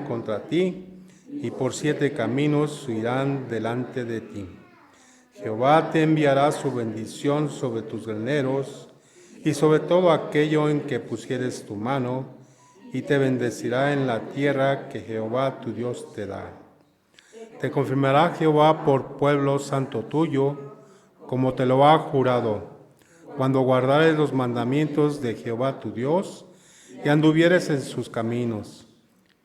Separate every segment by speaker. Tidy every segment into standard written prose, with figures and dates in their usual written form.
Speaker 1: contra ti, y por 7 caminos huirán delante de ti. Jehová te enviará su bendición sobre tus graneros y sobre todo aquello en que pusieres tu mano, y te bendecirá en la tierra que Jehová tu Dios te da. Te confirmará Jehová por pueblo santo tuyo, como te lo ha jurado, cuando guardares los mandamientos de Jehová tu Dios y anduvieres en sus caminos.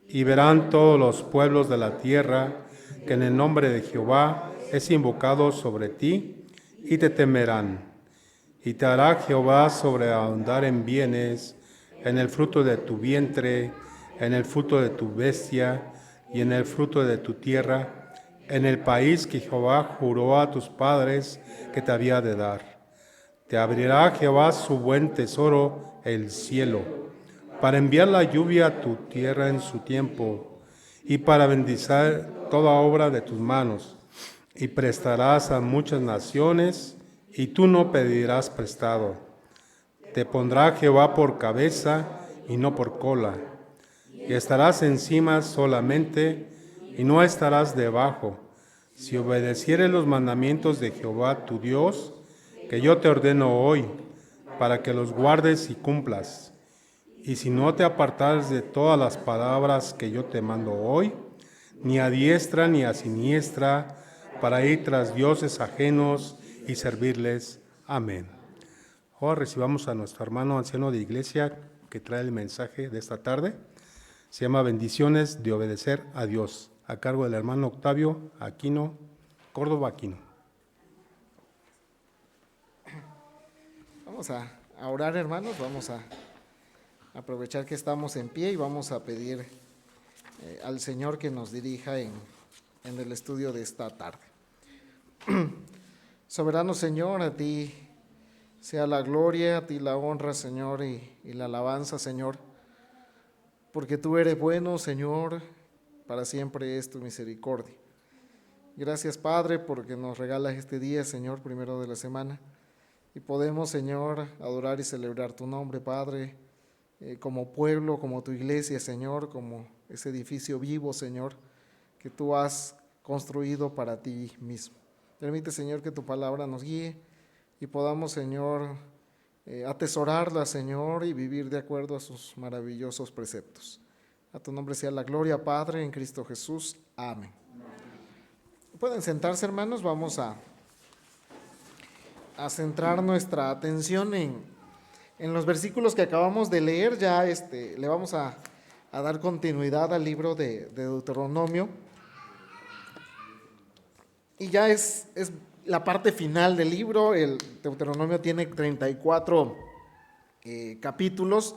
Speaker 1: Y verán todos los pueblos de la tierra que en el nombre de Jehová es invocado sobre ti, y te temerán. Y te hará Jehová sobreabundar en bienes, en el fruto de tu vientre, en el fruto de tu bestia y en el fruto de tu tierra, en el país que Jehová juró a tus padres que te había de dar. Te abrirá Jehová su buen tesoro, el cielo, para enviar la lluvia a tu tierra en su tiempo, y para bendecir toda obra de tus manos. Y prestarás a muchas naciones, y tú no pedirás prestado. Te pondrá Jehová por cabeza y no por cola, y estarás encima solamente, y no estarás debajo, si obedecieres los mandamientos de Jehová tu Dios, que yo te ordeno hoy, para que los guardes y cumplas. Y si no te apartares de todas las palabras que yo te mando hoy, ni a diestra ni a siniestra, para ir tras dioses ajenos y servirles. Amén. Ahora recibamos a nuestro hermano anciano de iglesia que trae el mensaje de esta tarde. Se llama Bendiciones de obedecer a Dios, a cargo del hermano Octavio Aquino, Córdoba Aquino.
Speaker 2: Vamos a orar, hermanos, vamos a aprovechar que estamos en pie y vamos a pedir al Señor que nos dirija en el estudio de esta tarde. Soberano Señor, a ti sea la gloria, a ti la honra, Señor, y la alabanza, Señor, porque tú eres bueno, Señor, para siempre es tu misericordia. Gracias, Padre, porque nos regalas este día, Señor, primero de la semana, y podemos, Señor, adorar y celebrar tu nombre, Padre, como pueblo, como tu iglesia, Señor, como ese edificio vivo, Señor, que tú has construido para ti mismo. Permite, Señor, que tu palabra nos guíe y podamos, Señor, atesorarla, Señor, y vivir de acuerdo a sus maravillosos preceptos. A tu nombre sea la gloria, Padre, en Cristo Jesús. Amén. Pueden sentarse, hermanos, vamos a centrar nuestra atención en los versículos que acabamos de leer. Ya le vamos a dar continuidad al libro de Deuteronomio. Y ya es la parte final del libro. El Deuteronomio tiene 34 capítulos.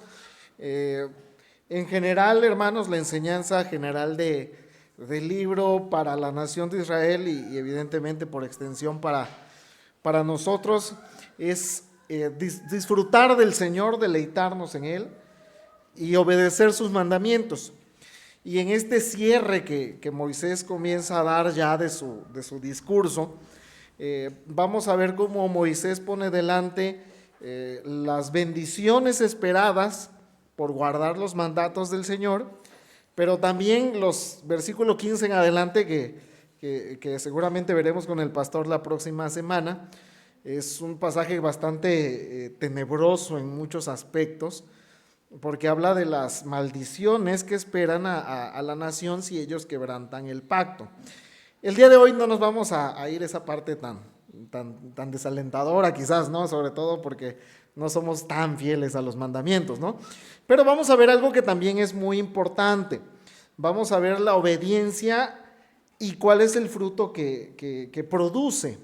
Speaker 2: En general, hermanos, la enseñanza general del libro para la nación de Israel y evidentemente por extensión para nosotros es disfrutar del Señor, deleitarnos en Él y obedecer sus mandamientos. Y en este cierre que Moisés comienza a dar ya de su discurso, vamos a ver cómo Moisés pone delante las bendiciones esperadas por guardar los mandatos del Señor, pero también los versículos 15 en adelante que seguramente veremos con el pastor la próxima semana. Es un pasaje bastante tenebroso en muchos aspectos, porque habla de las maldiciones que esperan a la nación si ellos quebrantan el pacto. El día de hoy no nos vamos a ir a esa parte tan desalentadora quizás, ¿no? Sobre todo porque no somos tan fieles a los mandamientos, ¿no? Pero vamos a ver algo que también es muy importante. Vamos a ver la obediencia y cuál es el fruto que produce.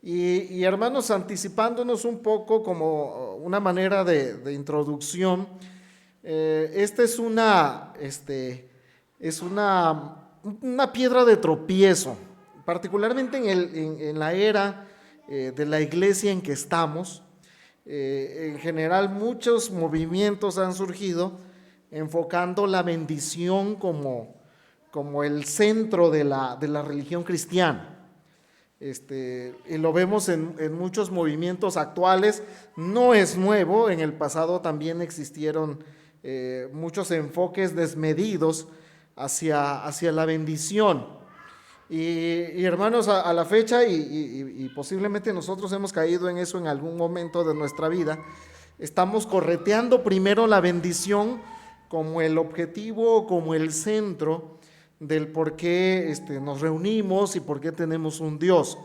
Speaker 2: Y hermanos, anticipándonos un poco como una manera de introducción, esta es una piedra de tropiezo, particularmente en la era de la iglesia en que estamos. En general, muchos movimientos han surgido enfocando la bendición como el centro de la religión cristiana. Y lo vemos en muchos movimientos actuales. No es nuevo, en el pasado también existieron muchos enfoques desmedidos hacia la bendición. Y hermanos, a la fecha, y posiblemente nosotros hemos caído en eso en algún momento de nuestra vida, estamos correteando primero la bendición como el objetivo, como el centro del por qué nos reunimos y por qué tenemos un Dios.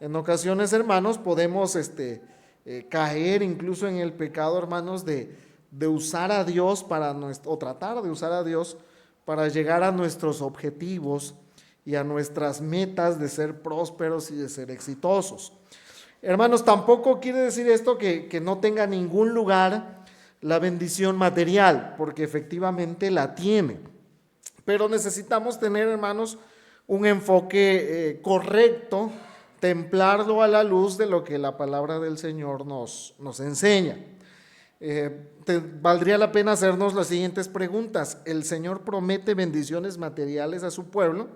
Speaker 2: En ocasiones, hermanos, podemos caer incluso en el pecado, hermanos, de usar a Dios o tratar de usar a Dios para llegar a nuestros objetivos y a nuestras metas de ser prósperos y de ser exitosos. Hermanos, tampoco quiere decir esto que no tenga ningún lugar la bendición material, porque efectivamente la tiene. Pero necesitamos tener, hermanos, un enfoque correcto, templarlo a la luz de lo que la palabra del Señor nos enseña. Valdría la pena hacernos las siguientes preguntas. ¿El Señor promete bendiciones materiales a su pueblo?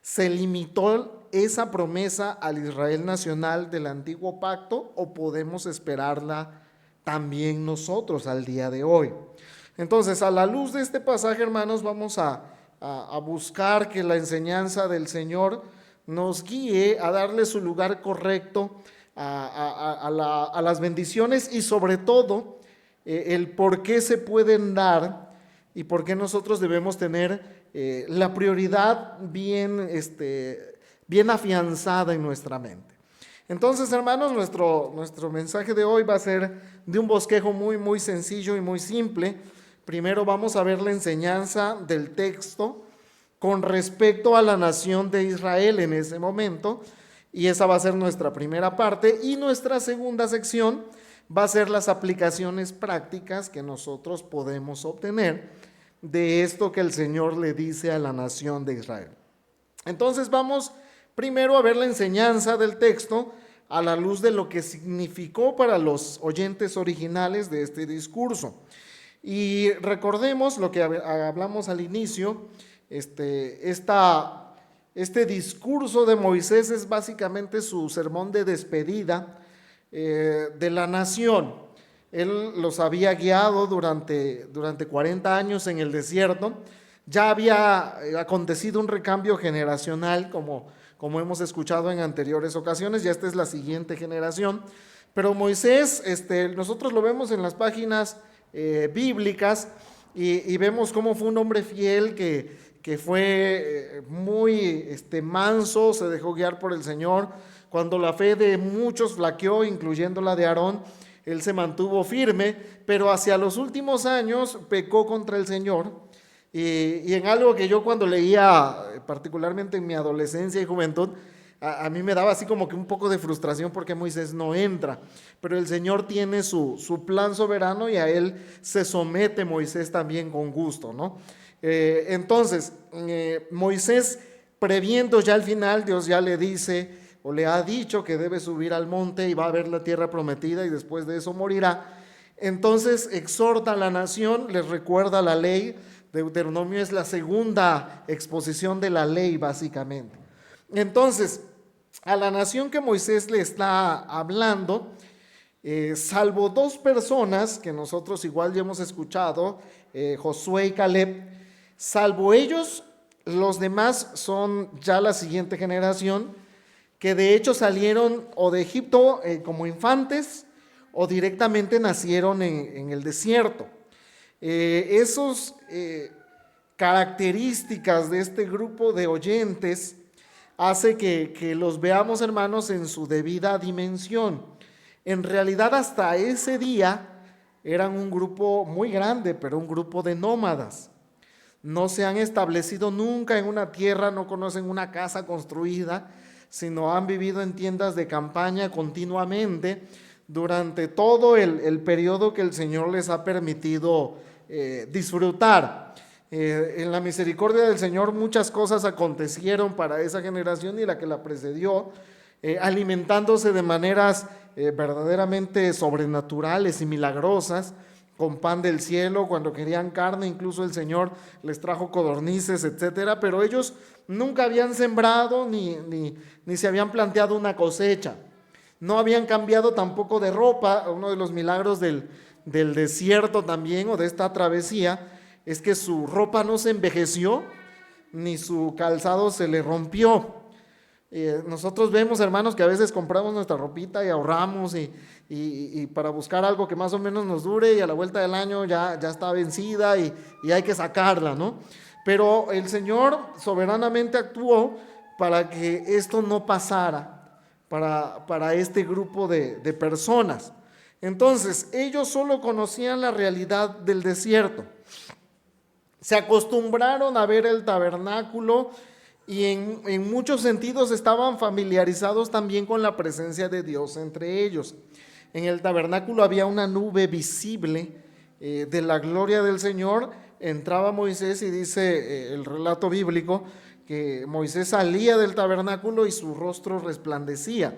Speaker 2: ¿Se limitó esa promesa al Israel nacional del antiguo pacto o podemos esperarla también nosotros al día de hoy? Entonces, a la luz de este pasaje, hermanos, vamos a buscar que la enseñanza del Señor nos guíe a darle su lugar correcto a las bendiciones y sobre todo el por qué se pueden dar y por qué nosotros debemos tener la prioridad bien afianzada en nuestra mente. Entonces, hermanos, nuestro mensaje de hoy va a ser de un bosquejo muy sencillo y muy simple. Primero vamos a ver la enseñanza del texto con respecto a la nación de Israel en ese momento, y esa va a ser nuestra primera parte, y nuestra segunda sección va a ser las aplicaciones prácticas que nosotros podemos obtener de esto que el Señor le dice a la nación de Israel. Entonces vamos primero a ver la enseñanza del texto a la luz de lo que significó para los oyentes originales de este discurso. Y recordemos lo que hablamos al inicio, este discurso de Moisés es básicamente su sermón de despedida de la nación. Él los había guiado durante 40 años en el desierto. Ya había acontecido un recambio generacional, como hemos escuchado en anteriores ocasiones. Ya esta es la siguiente generación. Pero Moisés, nosotros lo vemos en las páginas bíblicas y vemos cómo fue un hombre fiel que fue muy manso, se dejó guiar por el Señor. Cuando la fe de muchos flaqueó, incluyendo la de Aarón, él se mantuvo firme, pero hacia los últimos años pecó contra el Señor. Y en algo que yo cuando leía, particularmente en mi adolescencia y juventud, a mí me daba así como que un poco de frustración porque Moisés no entra. Pero el Señor tiene su plan soberano y a él se somete Moisés también con gusto, ¿no? Entonces, Moisés, previendo ya al final, Dios ya le dice o le ha dicho que debe subir al monte y va a ver la tierra prometida y después de eso morirá. Entonces exhorta a la nación, les recuerda la ley. Deuteronomio es la segunda exposición de la ley básicamente. Entonces, a la nación que Moisés le está hablando, salvo dos personas que nosotros igual ya hemos escuchado, Josué y Caleb, salvo ellos, los demás son ya la siguiente generación, que de hecho salieron o de Egipto como infantes o directamente nacieron en el desierto. Esas características de este grupo de oyentes hace que los veamos, hermanos, en su debida dimensión. En realidad hasta ese día eran un grupo muy grande, pero un grupo de nómadas. No se han establecido nunca en una tierra, no conocen una casa construida, sino han vivido en tiendas de campaña continuamente durante todo el periodo que el Señor les ha permitido disfrutar. En la misericordia del Señor muchas cosas acontecieron para esa generación y la que la precedió, alimentándose de maneras verdaderamente sobrenaturales y milagrosas, con pan del cielo. Cuando querían carne, incluso el Señor les trajo codornices, etcétera, pero ellos nunca habían sembrado ni se habían planteado una cosecha. No habían cambiado tampoco de ropa. Uno de los milagros del desierto también, o de esta travesía, es que su ropa no se envejeció ni su calzado se le rompió. Nosotros vemos, hermanos, que a veces compramos nuestra ropita y ahorramos y para buscar algo que más o menos nos dure, y a la vuelta del año ya está vencida y hay que sacarla, ¿no? Pero el Señor soberanamente actuó para que esto no pasara para este grupo de personas. Entonces, ellos solo conocían la realidad del desierto. Se acostumbraron a ver el tabernáculo y en muchos sentidos estaban familiarizados también con la presencia de Dios entre ellos. En el tabernáculo había una nube visible de la gloria del Señor. Entraba Moisés y dice el relato bíblico que Moisés salía del tabernáculo y su rostro resplandecía.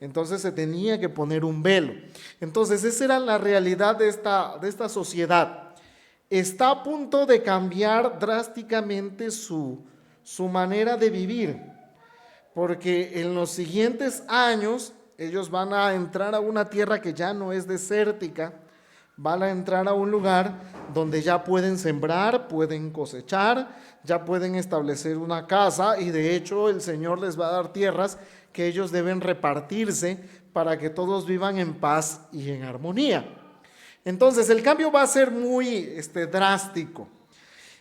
Speaker 2: Entonces se tenía que poner un velo. Entonces esa era la realidad de esta sociedad. Está a punto de cambiar drásticamente su manera de vivir, porque en los siguientes años ellos van a entrar a una tierra que ya no es desértica, van a entrar a un lugar donde ya pueden sembrar, pueden cosechar, ya pueden establecer una casa, y de hecho el Señor les va a dar tierras que ellos deben repartirse para que todos vivan en paz y en armonía. Entonces el cambio va a ser muy drástico.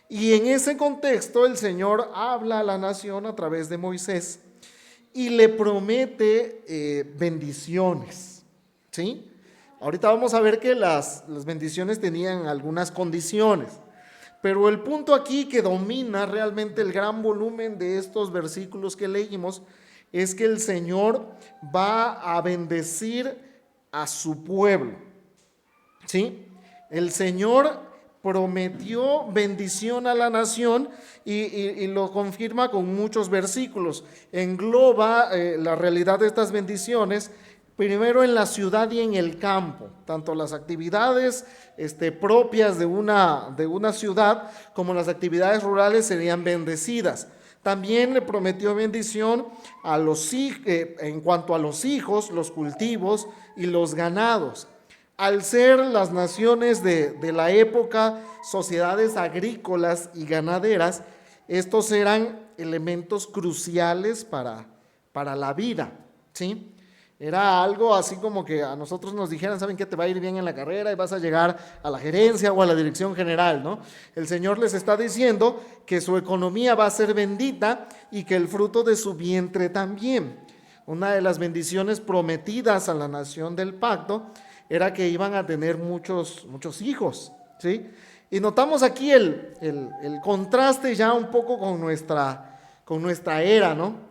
Speaker 2: Y en ese contexto el Señor habla a la nación a través de Moisés y le promete bendiciones, ¿sí? Ahorita vamos a ver que las bendiciones tenían algunas condiciones, pero el punto aquí que domina realmente el gran volumen de estos versículos que leímos es que el Señor va a bendecir a su pueblo, ¿sí? El Señor prometió bendición a la nación y lo confirma con muchos versículos. Engloba la realidad de estas bendiciones, primero en la ciudad y en el campo, tanto las actividades propias de una ciudad como las actividades rurales serían bendecidas. También le prometió bendición a en cuanto a los hijos, los cultivos y los ganados. Al ser las naciones de la época sociedades agrícolas y ganaderas, estos eran elementos cruciales para la vida, ¿sí? Era algo así como que a nosotros nos dijeran, ¿saben qué? Te va a ir bien en la carrera y vas a llegar a la gerencia o a la dirección general, ¿no? El Señor les está diciendo que su economía va a ser bendita y que el fruto de su vientre también. Una de las bendiciones prometidas a la nación del pacto era que iban a tener muchos hijos, ¿sí? Y notamos aquí el contraste ya un poco con nuestra era, ¿no?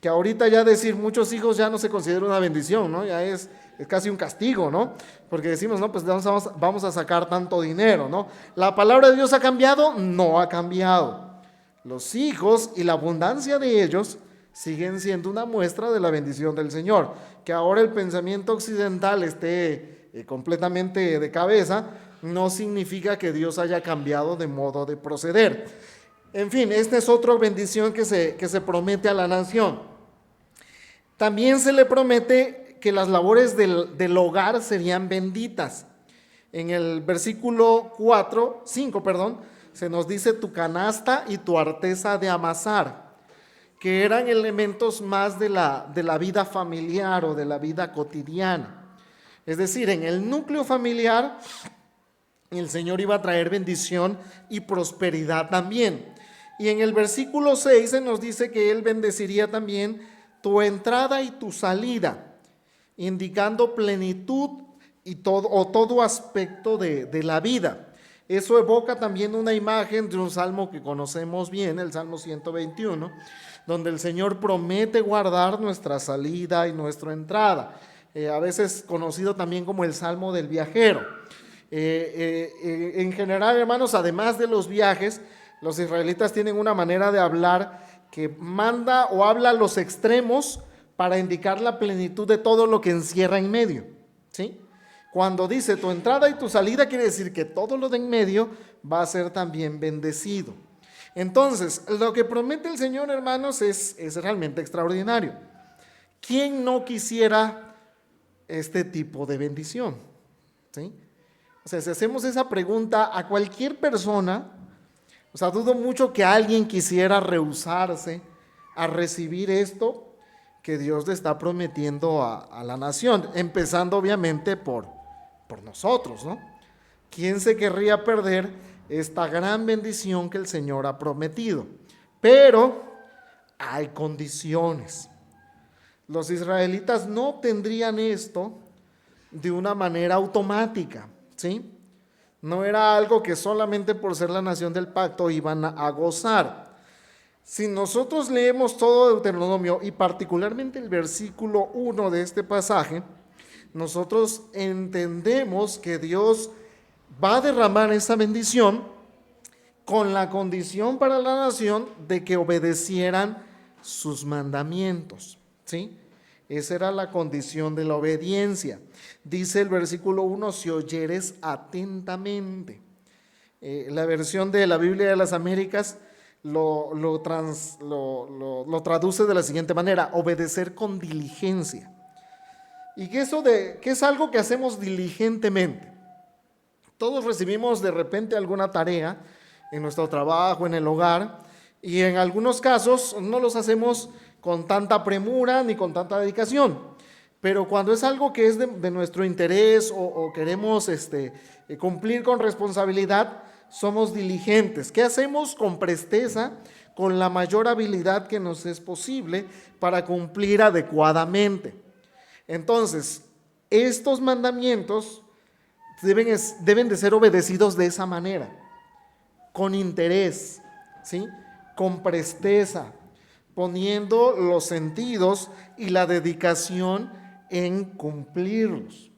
Speaker 2: Que ahorita ya decir muchos hijos ya no se considera una bendición, ¿no? Ya es casi un castigo, ¿no? Porque decimos, no, pues vamos a sacar tanto dinero, ¿no? ¿La palabra de Dios ha cambiado? No ha cambiado. Los hijos y la abundancia de ellos siguen siendo una muestra de la bendición del Señor. Que ahora el pensamiento occidental esté completamente de cabeza no significa que Dios haya cambiado de modo de proceder. En fin, esta es otra bendición que se promete a la nación. También se le promete que las labores del hogar serían benditas. En el versículo 5, se nos dice tu canasta y tu arteza de amasar, que eran elementos más de la vida familiar o de la vida cotidiana. Es decir, en el núcleo familiar el Señor iba a traer bendición y prosperidad también. Y en el versículo 6 se nos dice que Él bendeciría también tu entrada y tu salida, indicando plenitud y todo aspecto de la vida. Eso evoca también una imagen de un salmo que conocemos bien, el Salmo 121, donde el Señor promete guardar nuestra salida y nuestra entrada, a veces conocido también como el Salmo del viajero. En general, hermanos, además de los viajes, los israelitas tienen una manera de hablar que manda o habla a los extremos para indicar la plenitud de todo lo que encierra en medio, ¿sí? Cuando dice tu entrada y tu salida, quiere decir que todo lo de en medio va a ser también bendecido. Entonces, lo que promete el Señor, hermanos, es realmente extraordinario. ¿Quién no quisiera este tipo de bendición? ¿Sí? O sea, si hacemos esa pregunta a cualquier persona, O sea, dudo mucho que alguien quisiera rehusarse a recibir esto que Dios le está prometiendo a la nación, empezando obviamente por nosotros, ¿no? ¿Quién se querría perder esta gran bendición que el Señor ha prometido? Pero hay condiciones. Los israelitas no tendrían esto de una manera automática, ¿sí? No era algo que solamente por ser la nación del pacto iban a gozar. Si nosotros leemos todo Deuteronomio y particularmente el versículo 1 de este pasaje, nosotros entendemos que Dios va a derramar esa bendición con la condición para la nación de que obedecieran sus mandamientos, ¿sí? Esa era la condición de la obediencia. Dice el versículo 1, si oyeres atentamente. La versión de la Biblia de las Américas lo traduce de la siguiente manera: obedecer con diligencia. ¿Y qué es algo que hacemos diligentemente? Todos recibimos de repente alguna tarea en nuestro trabajo, en el hogar, y en algunos casos no los hacemos con tanta premura ni con tanta dedicación. Pero cuando es algo que es de nuestro interés o queremos cumplir con responsabilidad, somos diligentes. ¿Qué hacemos? Con presteza, con la mayor habilidad que nos es posible para cumplir adecuadamente. Entonces, estos mandamientos deben de ser obedecidos de esa manera, con interés, ¿sí? Con presteza, poniendo los sentidos y la dedicación en cumplirlos.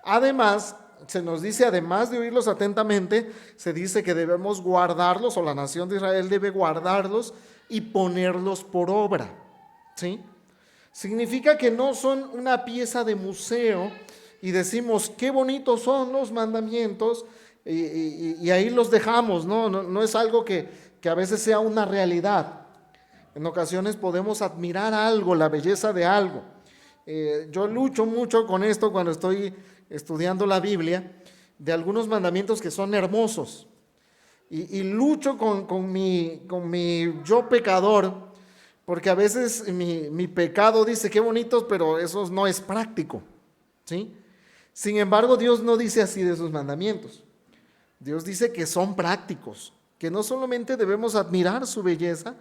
Speaker 2: Además, se nos dice, además de oírlos atentamente, se dice que debemos guardarlos, o la nación de Israel debe guardarlos y ponerlos por obra, ¿sí? Significa que no son una pieza de museo y decimos, qué bonitos son los mandamientos, y ahí los dejamos, ¿no? No es algo que a veces sea una realidad. En ocasiones podemos admirar algo, la belleza de algo. Yo lucho mucho con esto cuando estoy estudiando la Biblia, de algunos mandamientos que son hermosos. Y lucho con mi yo pecador, porque a veces mi pecado dice, qué bonitos, pero eso no es práctico, ¿sí? Sin embargo, Dios no dice así de sus mandamientos. Dios dice que son prácticos, que no solamente debemos admirar su belleza,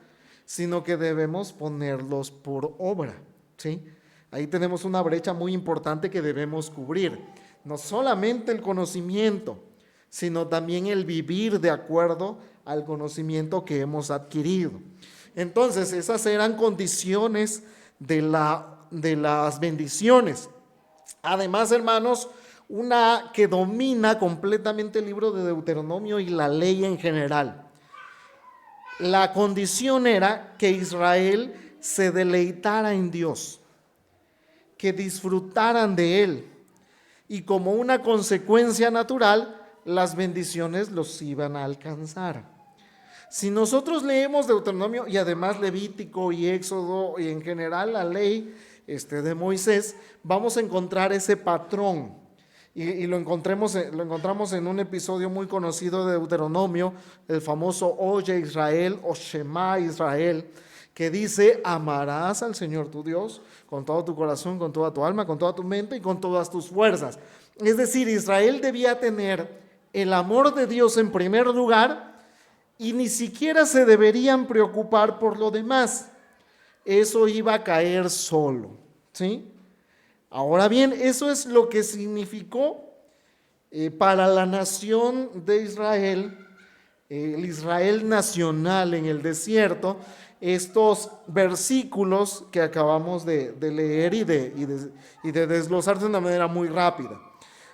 Speaker 2: sino que debemos ponerlos por obra, ¿sí? Ahí tenemos una brecha muy importante que debemos cubrir. No solamente el conocimiento, sino también el vivir de acuerdo al conocimiento que hemos adquirido. Entonces, esas eran condiciones de las bendiciones. Además, hermanos, una que domina completamente el libro de Deuteronomio y la ley en general. La condición era que Israel se deleitara en Dios, que disfrutaran de Él, y como una consecuencia natural, las bendiciones los iban a alcanzar. Si nosotros leemos Deuteronomio y además Levítico y Éxodo y en general la ley de Moisés, vamos a encontrar ese patrón. Y lo encontramos en un episodio muy conocido de Deuteronomio, el famoso Oye Israel o Shema Israel, que dice, amarás al Señor tu Dios con todo tu corazón, con toda tu alma, con toda tu mente y con todas tus fuerzas. Es decir, Israel debía tener el amor de Dios en primer lugar y ni siquiera se deberían preocupar por lo demás. Eso iba a caer solo, ¿sí? Ahora bien, eso es lo que significó para la nación de Israel, el Israel nacional en el desierto, estos versículos que acabamos de leer y de desglosar de una manera muy rápida.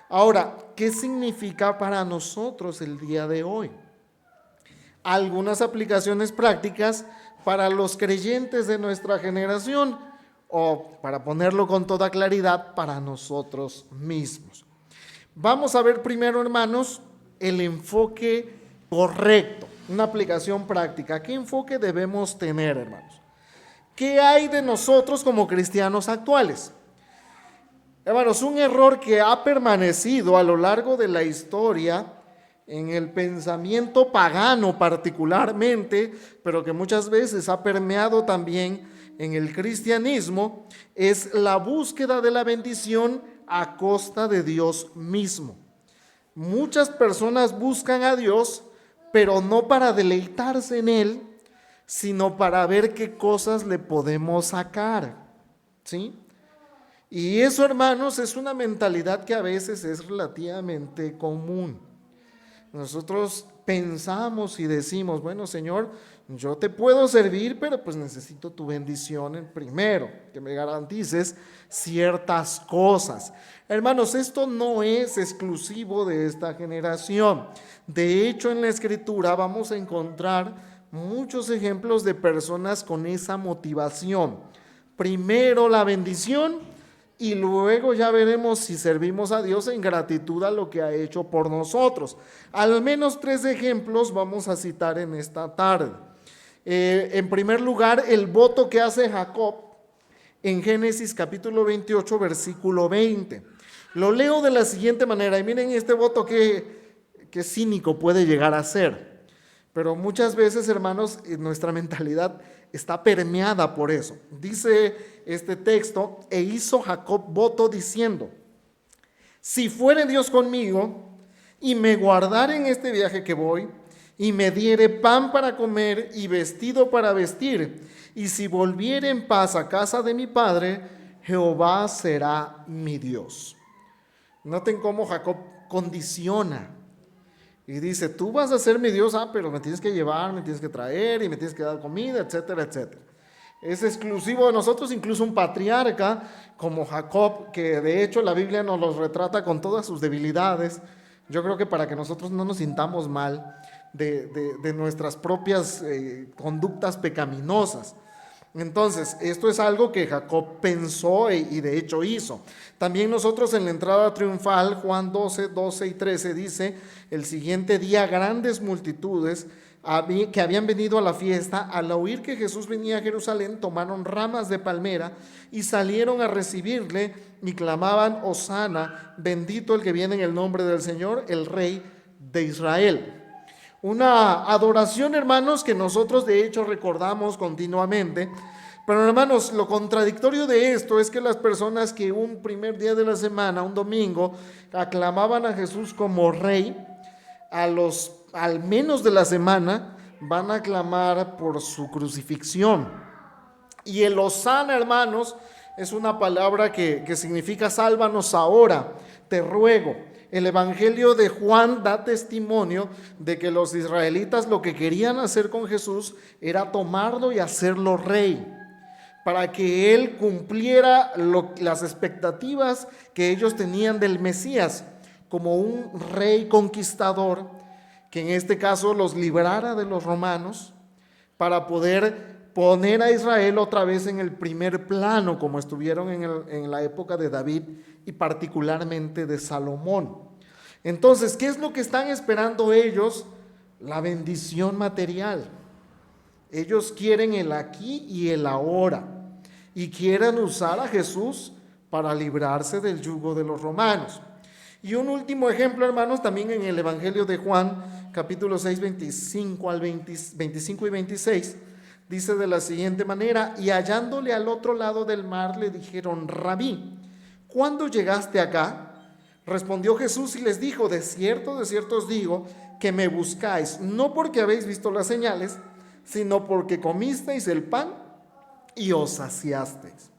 Speaker 2: Ahora, ¿qué significa para nosotros el día de hoy? Algunas aplicaciones prácticas para los creyentes de nuestra generación, o para ponerlo con toda claridad, para nosotros mismos. Vamos a ver primero, hermanos, el enfoque correcto, una aplicación práctica. ¿Qué enfoque debemos tener, hermanos? ¿Qué hay de nosotros como cristianos actuales? Hermanos, un error que ha permanecido a lo largo de la historia en el pensamiento pagano particularmente, pero que muchas veces ha permeado también en el cristianismo, es la búsqueda de la bendición a costa de Dios mismo. Muchas personas buscan a Dios, pero no para deleitarse en Él, sino para ver qué cosas le podemos sacar, ¿sí? Y eso, hermanos, es una mentalidad que a veces es relativamente común. Nosotros pensamos y decimos, bueno, Señor, yo te puedo servir, pero pues necesito tu bendición en primero, que me garantices ciertas cosas. Hermanos, esto no es exclusivo de esta generación. De hecho, en la Escritura vamos a encontrar muchos ejemplos de personas con esa motivación. Primero la bendición, y luego ya veremos si servimos a Dios en gratitud a lo que ha hecho por nosotros. Al menos 3 ejemplos vamos a citar en esta tarde. En primer lugar, el voto que hace Jacob en Génesis capítulo 28, versículo 20. Lo leo de la siguiente manera, y miren este voto que cínico puede llegar a ser. Pero muchas veces, hermanos, nuestra mentalidad está permeada por eso. Dice este texto, e hizo Jacob voto diciendo, si fuere Dios conmigo y me guardare en este viaje que voy, y me diere pan para comer y vestido para vestir, y si volviere en paz a casa de mi padre, Jehová será mi Dios. Noten cómo Jacob condiciona y dice, tú vas a ser mi Dios, pero me tienes que llevar, me tienes que traer y me tienes que dar comida, etcétera, etcétera. Es exclusivo de nosotros, incluso un patriarca como Jacob, que de hecho la Biblia nos los retrata con todas sus debilidades. Yo creo que para que nosotros no nos sintamos mal de nuestras propias conductas pecaminosas. Entonces, esto es algo que Jacob pensó y de hecho hizo. También nosotros en la entrada triunfal, Juan 12, 12 y 13 dice, el siguiente día grandes multitudes que habían venido a la fiesta, al oír que Jesús venía a Jerusalén, tomaron ramas de palmera y salieron a recibirle y clamaban, Hosana, bendito el que viene en el nombre del Señor, el Rey de Israel. Una adoración, hermanos, que nosotros de hecho recordamos continuamente. Pero, hermanos, lo contradictorio de esto es que las personas que un primer día de la semana, un domingo, aclamaban a Jesús como Rey, al menos de la semana van a aclamar por su crucifixión. Y el hosana, hermanos, es una palabra que significa sálvanos ahora, te ruego. El Evangelio de Juan da testimonio de que los israelitas lo que querían hacer con Jesús era tomarlo y hacerlo rey, para que él cumpliera las expectativas que ellos tenían del Mesías, como un rey conquistador, que en este caso los librara de los romanos, para poder poner a Israel otra vez en el primer plano, como estuvieron en la época de David y particularmente de Salomón. Entonces, ¿qué es lo que están esperando ellos? La bendición material. Ellos quieren el aquí y el ahora, y quieren usar a Jesús para librarse del yugo de los romanos. Y un último ejemplo, hermanos, también en el Evangelio de Juan, capítulo 6, 25 y 26, dice de la siguiente manera, y hallándole al otro lado del mar le dijeron, Rabí, ¿cuándo llegaste acá? Respondió Jesús y les dijo, de cierto os digo, que me buscáis, no porque habéis visto las señales, sino porque comisteis el pan y os saciasteis.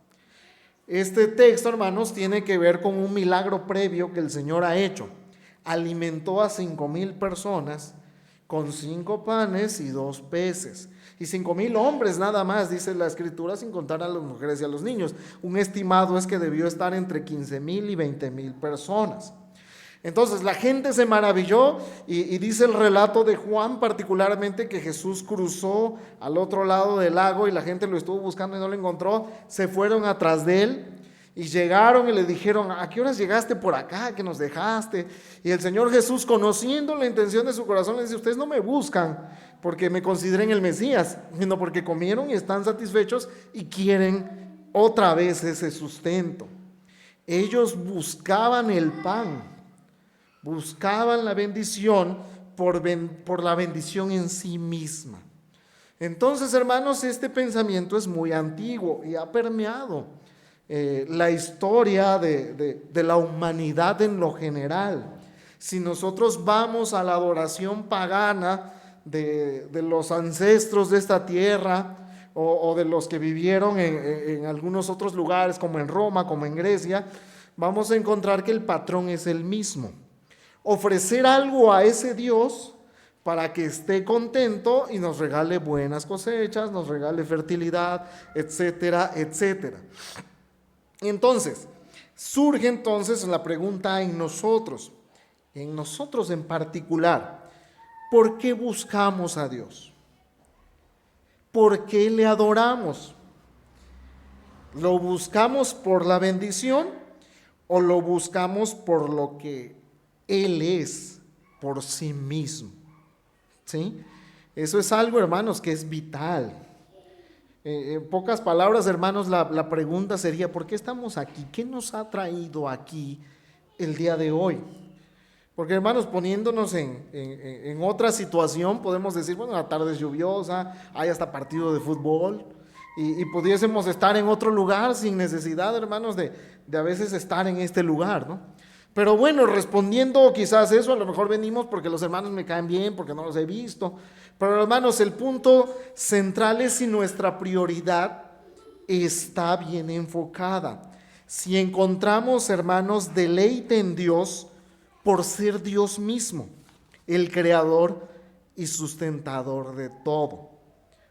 Speaker 2: Este texto, hermanos, tiene que ver con un milagro previo que el Señor ha hecho. Alimentó a 5,000 personas con 5 panes y 2 peces. Y 5,000 hombres nada más, dice la Escritura, sin contar a las mujeres y a los niños. Un estimado es que debió estar entre 15,000 y 20,000 personas. Entonces la gente se maravilló y dice el relato de Juan particularmente que Jesús cruzó al otro lado del lago y la gente lo estuvo buscando y no lo encontró. Se fueron atrás de él y llegaron y le dijeron, ¿a qué horas llegaste por acá que nos dejaste? Y el Señor Jesús, conociendo la intención de su corazón, le dice, ustedes no me buscan porque me consideren el Mesías, sino porque comieron y están satisfechos y quieren otra vez ese sustento. Ellos buscaban el pan, buscaban la bendición por la bendición en sí misma. Entonces, hermanos, este pensamiento es muy antiguo y ha permeado la historia de la humanidad en lo general. Si nosotros vamos a la adoración pagana de los ancestros de esta tierra, o de los que vivieron en algunos otros lugares, como en Roma, como en Grecia, vamos a encontrar que el patrón es el mismo: ofrecer algo a ese Dios para que esté contento y nos regale buenas cosechas, nos regale fertilidad, etcétera, etcétera. Entonces, surge la pregunta en nosotros en particular: ¿por qué buscamos a Dios? ¿Por qué le adoramos? ¿Lo buscamos por la bendición o lo buscamos por lo que Él es por sí mismo? ¿Sí? Eso es algo, hermanos, que es vital. En pocas palabras, hermanos, la pregunta sería: ¿por qué estamos aquí? ¿Qué nos ha traído aquí el día de hoy? Porque, hermanos, poniéndonos en otra situación, podemos decir, bueno, la tarde es lluviosa, hay hasta partido de fútbol, y pudiésemos estar en otro lugar sin necesidad, hermanos, de a veces estar en este lugar, ¿no? Pero bueno, respondiendo quizás eso, a lo mejor venimos porque los hermanos me caen bien, porque no los he visto. Pero, hermanos, el punto central es si nuestra prioridad está bien enfocada. Si encontramos, hermanos, deleite en Dios por ser Dios mismo, el creador y sustentador de todo.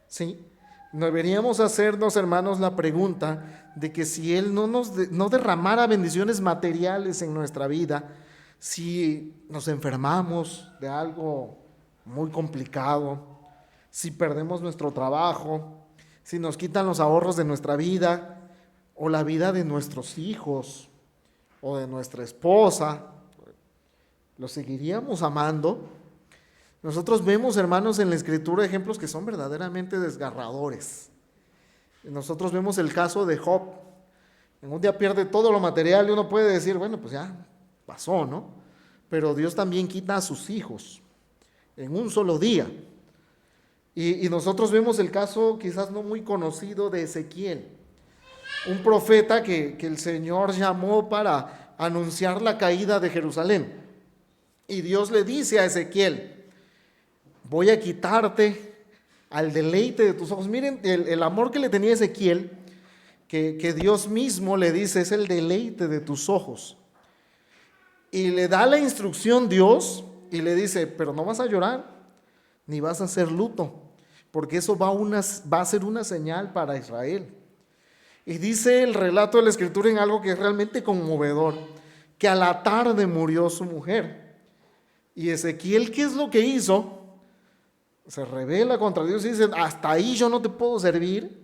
Speaker 2: ¿Sí? Deberíamos hacernos, hermanos, la pregunta de que si Él no derramara bendiciones materiales en nuestra vida, si nos enfermamos de algo muy complicado, si perdemos nuestro trabajo, si nos quitan los ahorros de nuestra vida o la vida de nuestros hijos o de nuestra esposa, ¿lo seguiríamos amando? Nosotros vemos, hermanos, en la Escritura ejemplos que son verdaderamente desgarradores. Nosotros vemos el caso de Job. En un día pierde todo lo material y uno puede decir, bueno, pues ya pasó, ¿no? Pero Dios también quita a sus hijos en un solo día. Y nosotros vemos el caso quizás no muy conocido de Ezequiel, un profeta que el Señor llamó para anunciar la caída de Jerusalén. Y Dios le dice a Ezequiel: voy a quitarte al deleite de tus ojos. Miren el amor que le tenía Ezequiel, que Dios mismo le dice: es el deleite de tus ojos. Y le da la instrucción Dios y le dice: pero no vas a llorar, ni vas a hacer luto, porque eso va a ser una señal para Israel. Y dice el relato de la Escritura en algo que es realmente conmovedor, que a la tarde murió su mujer. Y Ezequiel, ¿qué es lo que hizo? Se rebela contra Dios y dice: hasta ahí yo no te puedo servir.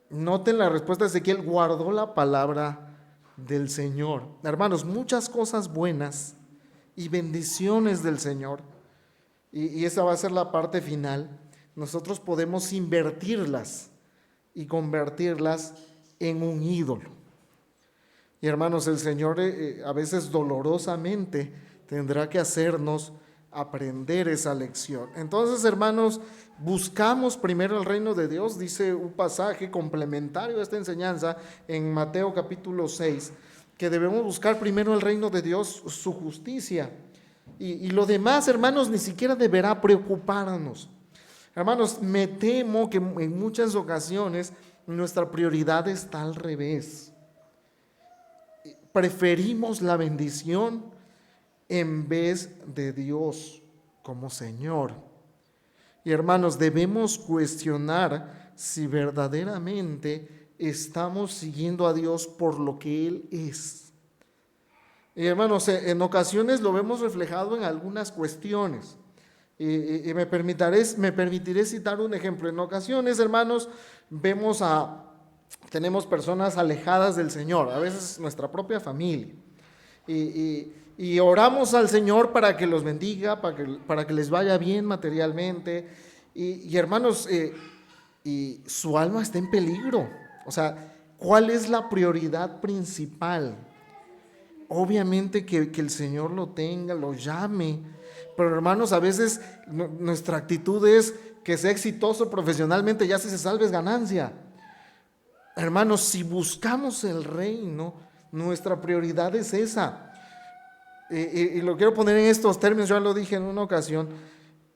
Speaker 2: Noten la respuesta de Ezequiel: guardó la palabra del Señor. Hermanos, muchas cosas buenas y bendiciones del Señor, y esa va a ser la parte final, nosotros podemos invertirlas y convertirlas en un ídolo. Y, hermanos, el Señor a veces dolorosamente tendrá que hacernos aprender esa lección. Entonces, hermanos, buscamos primero el reino de Dios. Dice un pasaje complementario a esta enseñanza en Mateo capítulo 6, que debemos buscar primero el reino de Dios, su justicia. Y lo demás, hermanos, ni siquiera deberá preocuparnos. Hermanos, me temo que en muchas ocasiones nuestra prioridad está al revés. Preferimos la bendición en vez de Dios como Señor. Y, hermanos, debemos cuestionar si verdaderamente estamos siguiendo a Dios por lo que Él es. Y, hermanos, en ocasiones lo vemos reflejado en algunas cuestiones. Y me permitiré citar un ejemplo. En ocasiones, hermanos, tenemos personas alejadas del Señor, a veces nuestra propia familia. Y oramos al Señor para que los bendiga, para que les vaya bien materialmente. Y hermanos, y su alma está en peligro. O sea, ¿cuál es la prioridad principal? Obviamente que el Señor lo tenga, lo llame, Pero hermanos, a veces nuestra actitud es que sea exitoso profesionalmente, ya si se salve es ganancia. Hermanos, si buscamos el reino, nuestra prioridad es esa. Y lo quiero poner en estos términos, yo ya lo dije en una ocasión,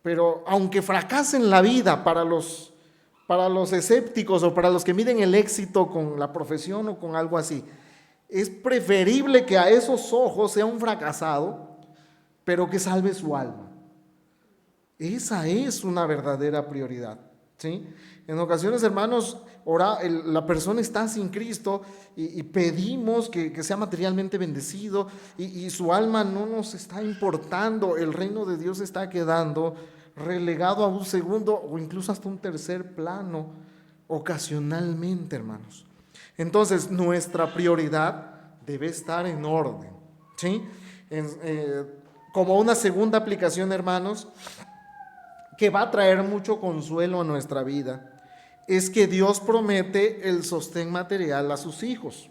Speaker 2: pero aunque fracase en la vida para los escépticos o para los que miden el éxito con la profesión o con algo así, es preferible que a esos ojos sea un fracasado, pero que salve su alma. Esa es una verdadera prioridad, ¿sí? En ocasiones, hermanos, la persona está sin Cristo y pedimos que sea materialmente bendecido y su alma no nos está importando, el reino de Dios está quedando relegado a un segundo o incluso hasta un tercer plano ocasionalmente, hermanos. Entonces, nuestra prioridad debe estar en orden, ¿sí? Como una segunda aplicación, hermanos, que va a traer mucho consuelo a nuestra vida, es que Dios promete el sostén material a sus hijos.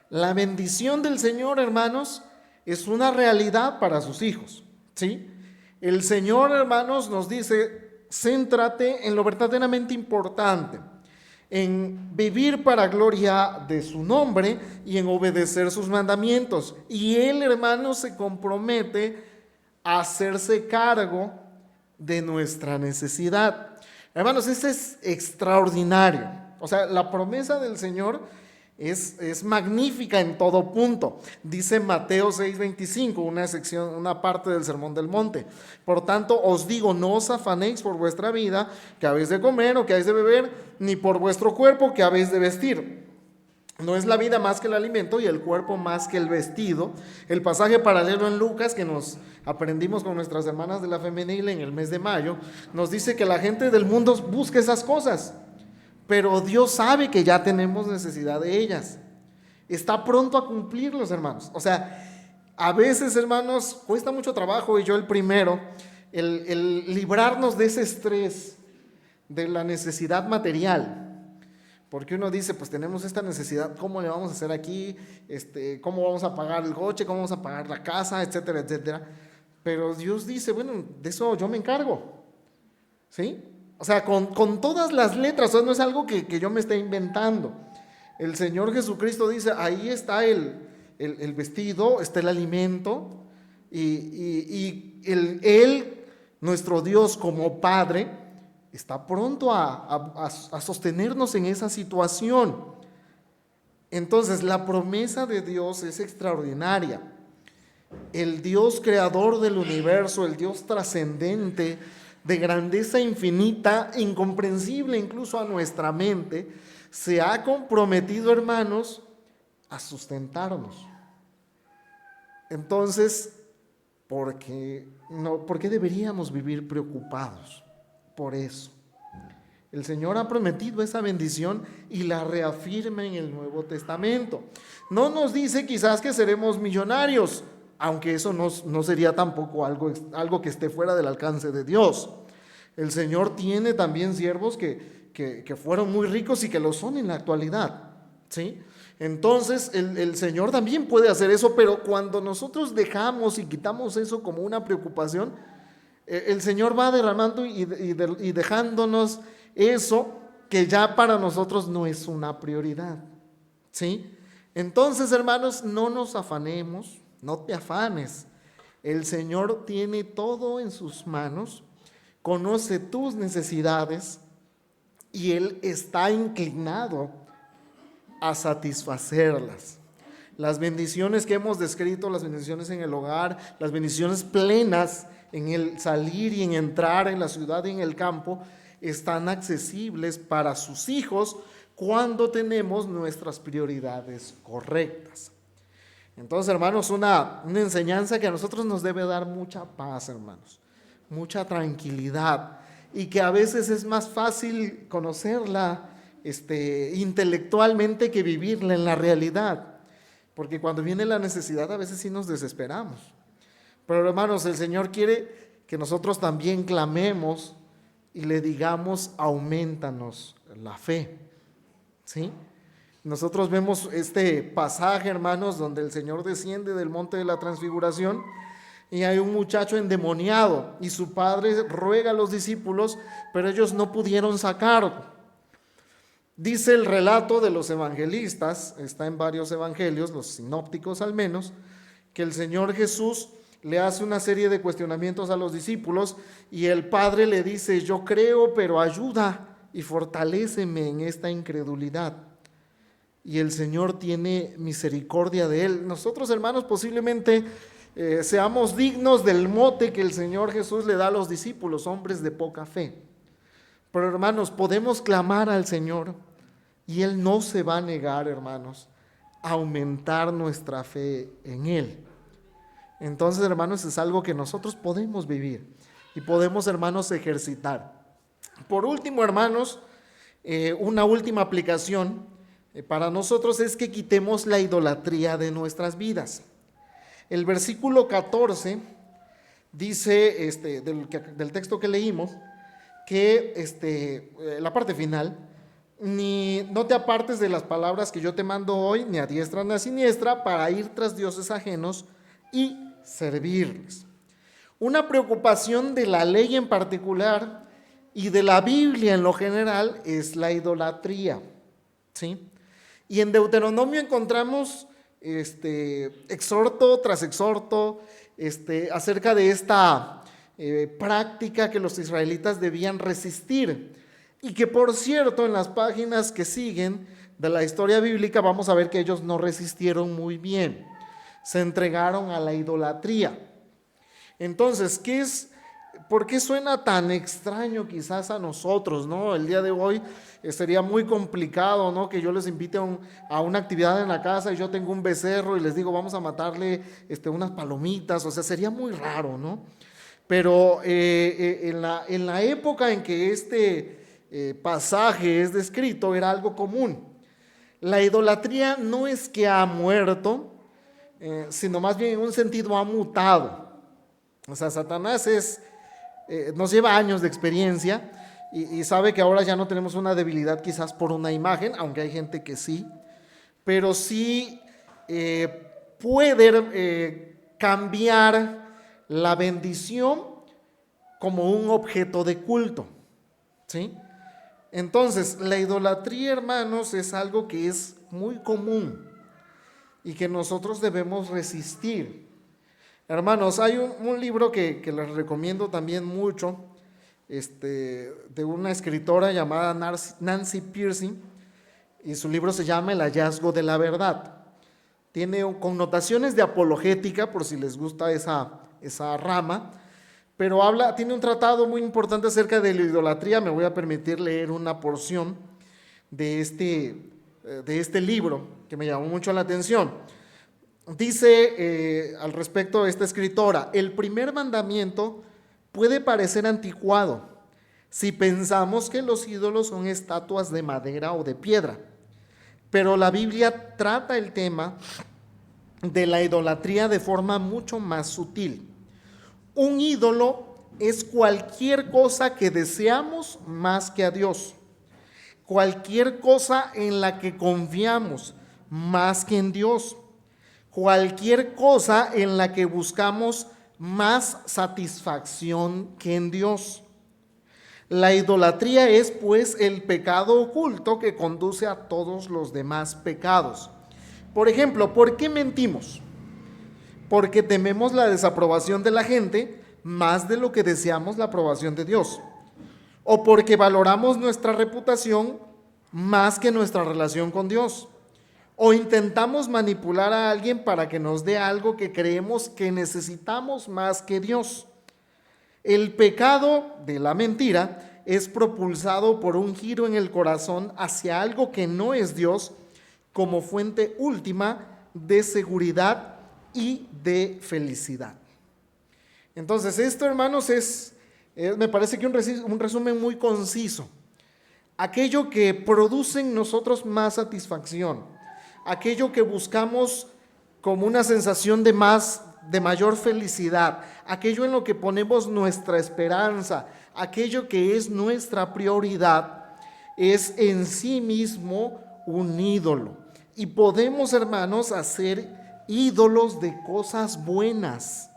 Speaker 2: La bendición del Señor, hermanos, es una realidad para sus hijos, ¿sí? El Señor, hermanos, nos dice, céntrate en lo verdaderamente importante, en vivir para gloria de su nombre y en obedecer sus mandamientos. Y Él, hermanos, se compromete a hacerse cargo de nuestra necesidad. Hermanos, esto es extraordinario. O sea, la promesa del Señor es magnífica en todo punto. Dice Mateo 6:25, una parte del Sermón del Monte. Por tanto, os digo, no os afanéis por vuestra vida, que habéis de comer o que habéis de beber, ni por vuestro cuerpo, que habéis de vestir. No es la vida más que el alimento y el cuerpo más que el vestido. El pasaje paralelo en Lucas que nos aprendimos con nuestras hermanas de la femenil en el mes de mayo, nos dice que la gente del mundo busca esas cosas, pero Dios sabe que ya tenemos necesidad de ellas. Está pronto a cumplirlos, hermanos. O sea, a veces, hermanos, cuesta mucho trabajo, y yo el primero, el librarnos de ese estrés, de la necesidad material. Porque uno dice, pues tenemos esta necesidad, ¿cómo le vamos a hacer aquí? ¿Cómo vamos a pagar el coche? ¿Cómo vamos a pagar la casa? Etcétera, etcétera. Pero Dios dice, bueno, de eso yo me encargo, ¿sí? O sea, con todas las letras, o sea, no es algo que yo me esté inventando. El Señor Jesucristo dice, ahí está el vestido, está el alimento, y Él, nuestro Dios como Padre, está pronto a sostenernos en esa situación. Entonces, la promesa de Dios es extraordinaria. El Dios creador del universo, el Dios trascendente, de grandeza infinita, incomprensible incluso a nuestra mente, se ha comprometido, hermanos, a sustentarnos. Entonces, ¿por qué deberíamos vivir preocupados por eso? El Señor ha prometido esa bendición y la reafirma en el Nuevo Testamento. No nos dice quizás que seremos millonarios, aunque eso no sería tampoco algo que esté fuera del alcance de Dios. El Señor tiene también siervos que fueron muy ricos y que lo son en la actualidad, ¿sí? Entonces el Señor también puede hacer eso, pero cuando nosotros dejamos y quitamos eso como una preocupación, el Señor va derramando y dejándonos eso que ya para nosotros no es una prioridad, ¿sí? Entonces, hermanos, no nos afanemos, no te afanes. El Señor tiene todo en sus manos, conoce tus necesidades y Él está inclinado a satisfacerlas. Las bendiciones que hemos descrito, las bendiciones en el hogar, las bendiciones plenas en el salir y en entrar en la ciudad y en el campo, están accesibles para sus hijos cuando tenemos nuestras prioridades correctas. Entonces, hermanos, una enseñanza que a nosotros nos debe dar mucha paz, hermanos, mucha tranquilidad, y que a veces es más fácil conocerla intelectualmente que vivirla en la realidad, porque cuando viene la necesidad a veces sí nos desesperamos. Pero, hermanos, el Señor quiere que nosotros también clamemos y le digamos, aumentanos la fe, ¿sí? Nosotros vemos este pasaje, hermanos, donde el Señor desciende del monte de la transfiguración y hay un muchacho endemoniado y su padre ruega a los discípulos, pero ellos no pudieron sacarlo. Dice el relato de los evangelistas, está en varios evangelios, los sinópticos al menos, que el Señor Jesús le hace una serie de cuestionamientos a los discípulos y el Padre le dice: yo creo, pero ayuda y fortaléceme en esta incredulidad. Y el Señor tiene misericordia de él. Nosotros, hermanos, posiblemente seamos dignos del mote que el Señor Jesús le da a los discípulos, hombres de poca fe. Pero, hermanos, podemos clamar al Señor y Él no se va a negar, hermanos, a aumentar nuestra fe en Él. Entonces, hermanos, es algo que nosotros podemos vivir y podemos, hermanos, ejercitar. Por último, hermanos, una última aplicación para nosotros es que quitemos la idolatría de nuestras vidas. El versículo 14 dice, del texto que leímos, que la parte final: no te apartes de las palabras que yo te mando hoy, ni a diestra ni a siniestra, para ir tras dioses ajenos y servirles. Una preocupación de la ley en particular y de la Biblia en lo general es la idolatría, ¿sí? Y en Deuteronomio encontramos exhorto tras exhorto acerca de esta práctica que los israelitas debían resistir, y que, por cierto, en las páginas que siguen de la historia bíblica vamos a ver que ellos no resistieron muy bien, se entregaron a la idolatría. Entonces, ¿por qué suena tan extraño quizás a nosotros, ¿no? El día de hoy sería muy complicado, ¿no?, que yo les invite a una actividad en la casa y yo tengo un becerro y les digo: vamos a matarle unas palomitas. O sea, sería muy raro, ¿no? Pero en la época en que pasaje es descrito, era algo común. La idolatría no es que ha muerto, sino más bien en un sentido ha mutado. O sea, Satanás nos lleva años de experiencia y sabe que ahora ya no tenemos una debilidad quizás por una imagen, aunque hay gente que sí, pero sí puede cambiar la bendición como un objeto de culto, ¿sí? Entonces, la idolatría, hermanos, es algo que es muy común y que nosotros debemos resistir. Hermanos, hay un libro que les recomiendo también mucho, de una escritora llamada Nancy Pearcey, y su libro se llama El hallazgo de la verdad. Tiene connotaciones de apologética, por si les gusta esa rama, pero tiene un tratado muy importante acerca de la idolatría. Me voy a permitir leer una porción de este libro que me llamó mucho la atención. Dice al respecto esta escritora: el primer mandamiento puede parecer anticuado si pensamos que los ídolos son estatuas de madera o de piedra, pero la Biblia trata el tema de la idolatría de forma mucho más sutil. Un ídolo es cualquier cosa que deseamos más que a Dios, cualquier cosa en la que confiamos más que en Dios, cualquier cosa en la que buscamos más satisfacción que en Dios. La idolatría es, pues, el pecado oculto que conduce a todos los demás pecados. Por ejemplo, ¿por qué mentimos? Porque tememos la desaprobación de la gente más de lo que deseamos la aprobación de Dios. O porque valoramos nuestra reputación más que nuestra relación con Dios. O intentamos manipular a alguien para que nos dé algo que creemos que necesitamos más que Dios. El pecado de la mentira es propulsado por un giro en el corazón hacia algo que no es Dios, como fuente última de seguridad y de felicidad. Entonces, esto, hermanos, me parece que un resumen muy conciso. Aquello que produce en nosotros más satisfacción, aquello que buscamos como una sensación de mayor felicidad, aquello en lo que ponemos nuestra esperanza, aquello que es nuestra prioridad, es en sí mismo un ídolo. Y podemos, hermanos, hacer ídolos de cosas buenas,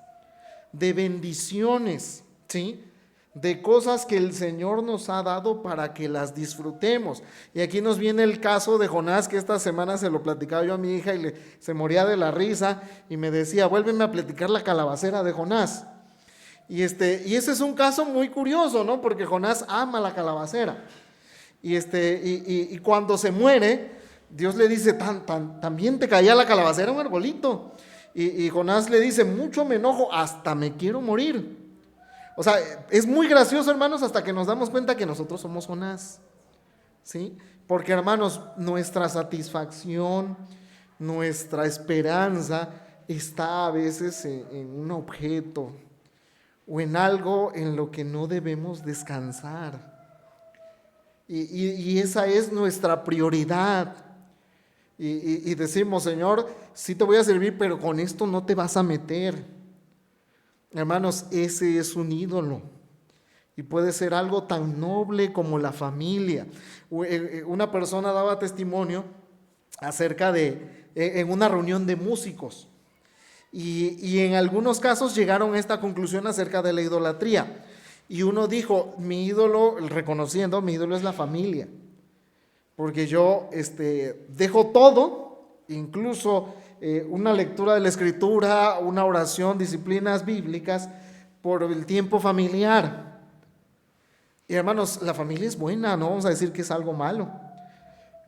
Speaker 2: de bendiciones, ¿sí? De cosas que el Señor nos ha dado para que las disfrutemos. Y aquí nos viene el caso de Jonás, que esta semana se lo platicaba yo a mi hija y se moría de la risa y me decía, vuélveme a platicar la calabacera de Jonás. Y ese es un caso muy curioso, ¿no? Porque Jonás ama la calabacera. Y cuando se muere, Dios le dice, también te caía la calabacera un arbolito. Y Jonás le dice, mucho me enojo, hasta me quiero morir. O sea, es muy gracioso, hermanos, hasta que nos damos cuenta que nosotros somos Jonás, ¿sí? Porque, hermanos, nuestra satisfacción, nuestra esperanza está a veces en un objeto o en algo en lo que no debemos descansar. Y esa es nuestra prioridad. Y decimos, Señor, sí te voy a servir, pero con esto no te vas a meter. Hermanos, ese es un ídolo y puede ser algo tan noble como la familia. Una persona daba testimonio acerca en una reunión de músicos y en algunos casos llegaron a esta conclusión acerca de la idolatría. Y uno dijo, mi ídolo, reconociendo, mi ídolo es la familia, porque yo dejo todo, incluso una lectura de la Escritura, una oración, disciplinas bíblicas, por el tiempo familiar. Y hermanos, la familia es buena, no vamos a decir que es algo malo,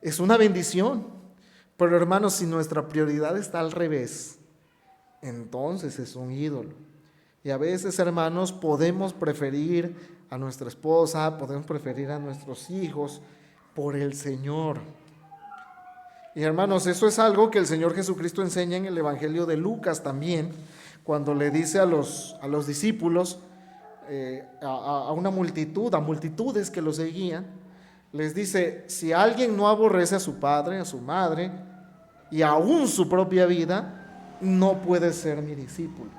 Speaker 2: es una bendición. Pero hermanos, si nuestra prioridad está al revés, entonces es un ídolo. Y a veces, hermanos, podemos preferir a nuestra esposa, podemos preferir a nuestros hijos por el Señor. Y hermanos, eso es algo que el Señor Jesucristo enseña en el Evangelio de Lucas también, cuando le dice a los discípulos, a una multitud, a multitudes que lo seguían, les dice, si alguien no aborrece a su padre, a su madre, y aún su propia vida, no puede ser mi discípulo,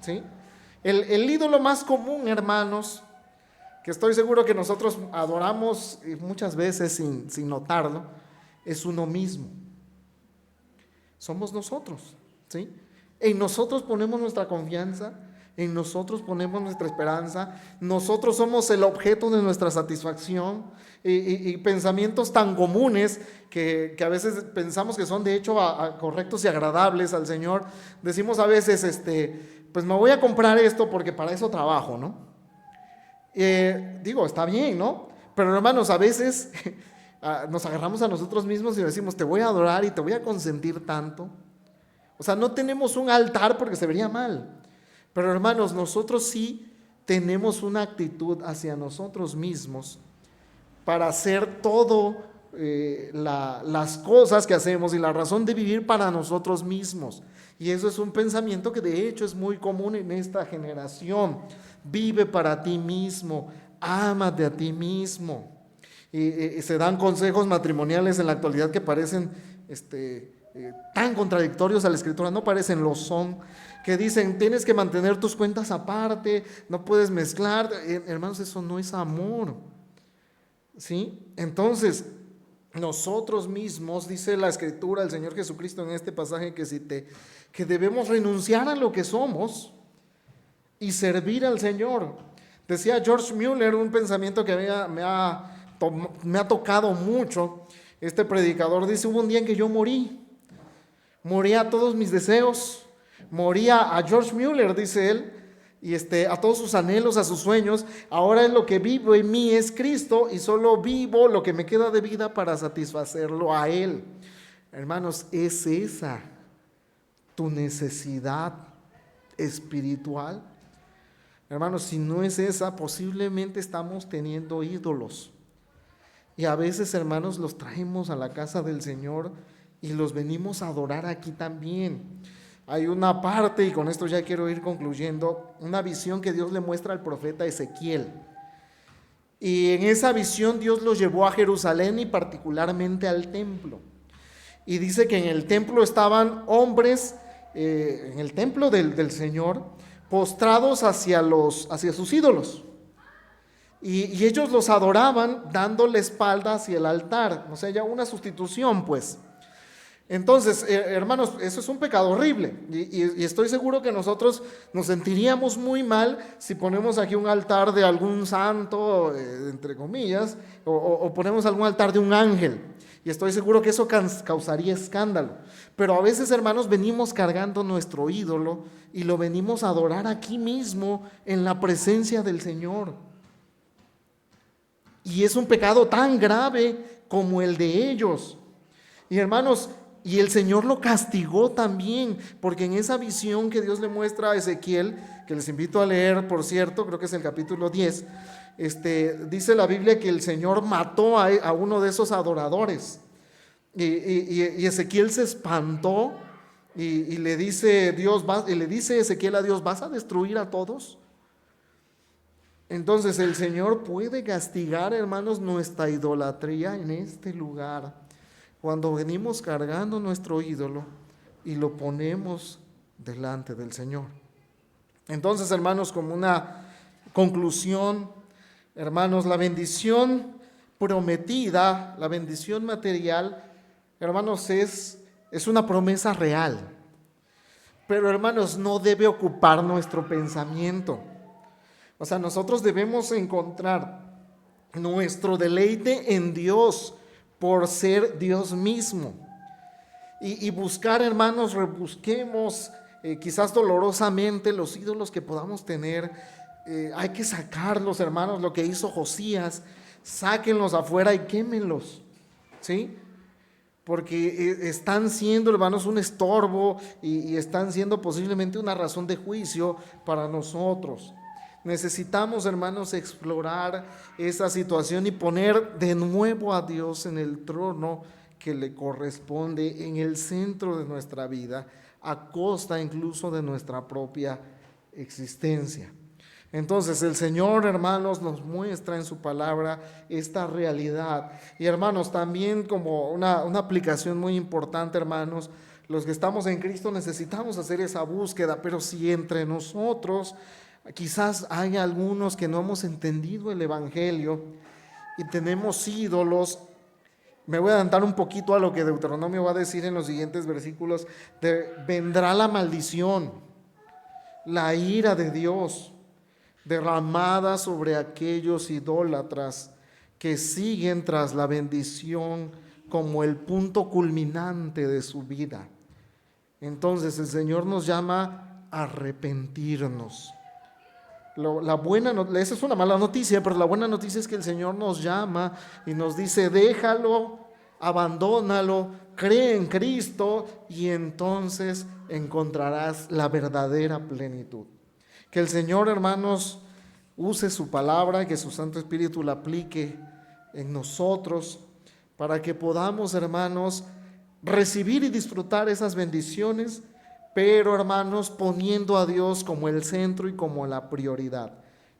Speaker 2: ¿sí? El ídolo más común, hermanos, que estoy seguro que nosotros adoramos muchas veces sin notarlo, es uno mismo. Somos nosotros, ¿sí? En nosotros ponemos nuestra confianza, en nosotros ponemos nuestra esperanza, nosotros somos el objeto de nuestra satisfacción y pensamientos tan comunes que a veces pensamos que son de hecho correctos y agradables al Señor. Decimos a veces, pues me voy a comprar esto porque para eso trabajo, ¿no? Está bien, ¿no? Pero hermanos, a veces nos agarramos a nosotros mismos y decimos, te voy a adorar y te voy a consentir tanto. O sea, no tenemos un altar porque se vería mal. Pero hermanos, nosotros sí tenemos una actitud hacia nosotros mismos para hacer todo las cosas que hacemos y la razón de vivir para nosotros mismos. Y eso es un pensamiento que de hecho es muy común en esta generación. Vive para ti mismo, ámate a ti mismo. Y se dan consejos matrimoniales en la actualidad que parecen tan contradictorios a la Escritura, no parecen, lo son, que dicen tienes que mantener tus cuentas aparte, no puedes mezclar. Hermanos, eso no es amor, ¿sí? Entonces, nosotros mismos, dice la Escritura, el Señor Jesucristo en este pasaje que cité, que debemos renunciar a lo que somos y servir al Señor. Decía George Mueller, un pensamiento que me ha tocado mucho. Este predicador dice, hubo un día en que yo morí a todos mis deseos, moría a George Mueller, dice él, y a todos sus anhelos, a sus sueños. Ahora es lo que vivo en mí es Cristo y solo vivo lo que me queda de vida para satisfacerlo a Él. Hermanos, ¿es esa tu necesidad espiritual? Hermanos, si no es esa, posiblemente estamos teniendo ídolos. Y a veces, hermanos, los traemos a la casa del Señor y los venimos a adorar aquí también. Hay una parte, y con esto ya quiero ir concluyendo, una visión que Dios le muestra al profeta Ezequiel. Y en esa visión Dios los llevó a Jerusalén y particularmente al templo. Y dice que en el templo estaban hombres, en el templo del Señor, postrados hacia sus ídolos. Y ellos los adoraban dando la espalda hacia el altar. O sea, ya una sustitución, pues. Entonces, hermanos, eso es un pecado horrible y estoy seguro que nosotros nos sentiríamos muy mal si ponemos aquí un altar de algún santo, entre comillas, o ponemos algún altar de un ángel. Y estoy seguro que eso causaría escándalo. Pero a veces, hermanos, venimos cargando nuestro ídolo y lo venimos a adorar aquí mismo en la presencia del Señor. Y es un pecado tan grave como el de ellos. Y hermanos, y el Señor lo castigó también, porque en esa visión que Dios le muestra a Ezequiel, que les invito a leer, por cierto, creo que es el capítulo 10, dice la Biblia que el Señor mató a uno de esos adoradores. Y Ezequiel se espantó y le dice Ezequiel a Dios, ¿vas a destruir a todos? Entonces el Señor puede castigar, hermanos, nuestra idolatría en este lugar. Cuando venimos cargando nuestro ídolo y lo ponemos delante del Señor. Entonces, hermanos, como una conclusión, hermanos, la bendición prometida, la bendición material, hermanos, es una promesa real. Pero, hermanos, no debe ocupar nuestro pensamiento. O sea, nosotros debemos encontrar nuestro deleite en Dios, por ser Dios mismo. Y buscar, hermanos, rebusquemos quizás dolorosamente los ídolos que podamos tener. Hay que sacarlos, hermanos, lo que hizo Josías, sáquenlos afuera y quémenlos, ¿sí? Porque están siendo, hermanos, un estorbo y están siendo posiblemente una razón de juicio para nosotros. Necesitamos, hermanos, explorar esa situación y poner de nuevo a Dios en el trono que le corresponde, en el centro de nuestra vida, a costa incluso de nuestra propia existencia. Entonces el Señor, hermanos, nos muestra en su palabra esta realidad. Y hermanos, también como una aplicación muy importante, hermanos, los que estamos en Cristo necesitamos hacer esa búsqueda, pero si entre nosotros quizás hay algunos que no hemos entendido el Evangelio y tenemos ídolos. Me voy a adelantar un poquito a lo que Deuteronomio va a decir en los siguientes versículos. Vendrá la maldición, la ira de Dios derramada sobre aquellos idólatras que siguen tras la bendición como el punto culminante de su vida. Entonces el Señor nos llama a arrepentirnos. Esa es una mala noticia, pero la buena noticia es que el Señor nos llama y nos dice, déjalo, abandónalo, cree en Cristo y entonces encontrarás la verdadera plenitud. Que el Señor, hermanos, use su palabra, que su Santo Espíritu la aplique en nosotros para que podamos, hermanos, recibir y disfrutar esas bendiciones, pero, hermanos, poniendo a Dios como el centro y como la prioridad.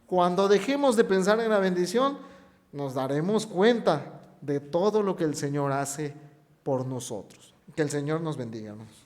Speaker 2: Cuando dejemos de pensar en la bendición, nos daremos cuenta de todo lo que el Señor hace por nosotros. Que el Señor nos bendiga, hermanos.